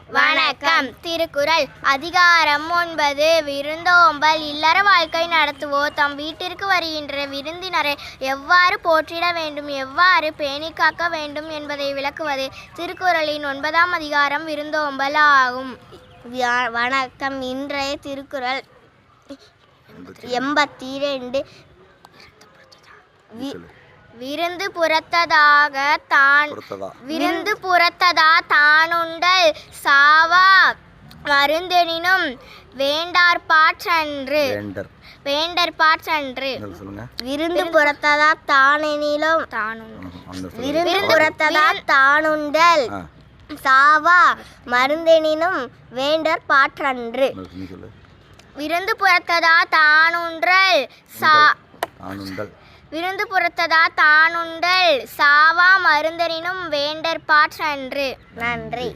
வணக்கம். திருக்குறள் அதிகாரம் 9. விருந்தோம்பல். இல்லற வாழ்க்கை நடத்துவோர் தம் வீட்டிற்கு வருகின்ற விருந்தினரை எவ்வாறு போற்றிட வேண்டும், எவ்வாறு பேணி காக்க வேண்டும் என்பதை விளக்குவது திருக்குறளின் 9ஆம் அதிகாரம் விருந்தோம்பல் ஆகும். வணக்கம். இன்றைய திருக்குறள் 82. விருந்து புறத்ததா தானுண்டல் சாவா மருந்தெனினும் வேண்டற்பாற் விருந்து புறத்ததா தானுண்டல் சாவா மருந்தெனினும் வேண்டற்பாற் விருந்து புறத்ததா தானுண்டல் சாவா மருந்தெனினும் வேண்டற்பாற். நன்றி.